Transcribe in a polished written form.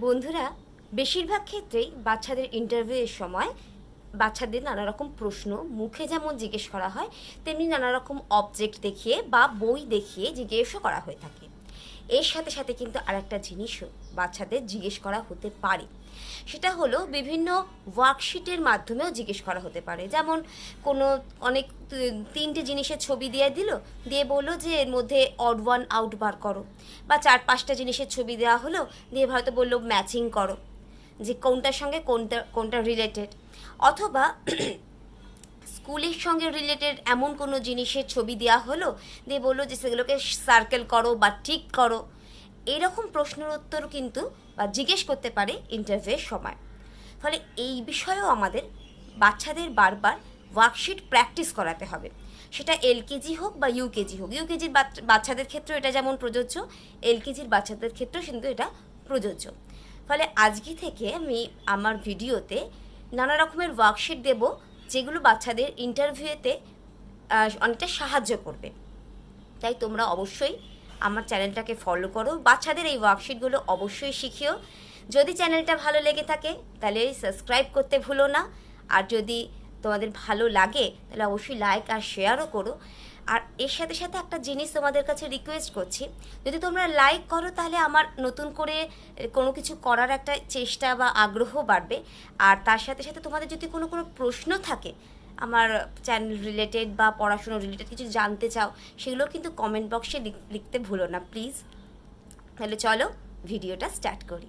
বন্ধুরা, বেশিরভাগ ক্ষেত্রেই বাচ্চাদের ইন্টারভিউয়ের সময় বাচ্চাদের নানা রকম প্রশ্ন মুখে যেমন জিজ্ঞেস করা হয়, তেমনি নানা রকম অবজেক্ট দেখিয়ে বা বই দেখিয়ে জিজ্ঞেসও করা হয়ে থাকে। এর সাথে সাথে কিন্তু আরেকটা জিনিসও বাচ্চাদের জিজ্ঞেস করা হতে পারে, সেটা হলো বিভিন্ন ওয়ার্কশিটের মাধ্যমেও জিজ্ঞেস করা হতে পারে। যেমন কোনো অনেক তিনটে জিনিসের ছবি দিয়ে বললো যে এর মধ্যে অড ওয়ান আউট বার করো, বা 4-5টা জিনিসের ছবি দেওয়া হলো, দিয়ে হয়তো বললো ম্যাচিং করো, যে কোনটার সঙ্গে কোনটা রিলেটেড। অথবা স্কুলের সঙ্গে রিলেটেড এমন কোনো জিনিসের ছবি দেওয়া হলো, দিয়ে বললো যে সেগুলোকে সার্কেল করো বা টিক করো। এইরকম প্রশ্নের উত্তর কিন্তু বা জিজ্ঞেস করতে পারে ইন্টারভিউয়ের সময়। ফলে এই বিষয়েও আমাদের বাচ্চাদের বারবার ওয়ার্কশিট প্র্যাকটিস করাতে হবে। সেটা এলকেজি হোক বা ইউকেজি হোক। ইউকেজির বাচ্চাদের ক্ষেত্রেও এটা যেমন প্রযোজ্য, এলকেজির বাচ্চাদের ক্ষেত্রেও কিন্তু এটা প্রযোজ্য। ফলে আজকে থেকে আমি আমার ভিডিওতে নানা রকমের ওয়ার্কশিট দেব, যেগুলো বাচ্চাদের ইন্টারভিউতে অনেকটা সাহায্য করবে। তাই তোমরা অবশ্যই আমার চ্যানেলটাকে ফলো করো, বাচ্চাদের এই ওয়ার্কশিটগুলো অবশ্যই শিখিও। যদি চ্যানেলটা ভালো লেগে থাকে তাহলে সাবস্ক্রাইব করতে ভুলো না, আর যদি তোমাদের ভালো লাগে তাহলে অবশ্যই লাইক আর শেয়ারও করো। আর এর সাথে সাথে একটা জিনিস তোমাদের কাছে রিকোয়েস্ট করছি, যদি তোমরা লাইক করো তাহলে আমার নতুন করে কোনো কিছু করার একটা চেষ্টা বা আগ্রহ বাড়বে। আর তার সাথে সাথে তোমাদের যদি কোনো প্রশ্ন থাকে আমার চ্যানেল রিলেটেড বা পড়াশুনো রিলেটেড কিছু জানতে চাও, সেগুলো কিন্তু কমেন্ট বক্সে লিখতে ভুলো না প্লিজ। তাহলে চলো ভিডিওটা স্টার্ট করি।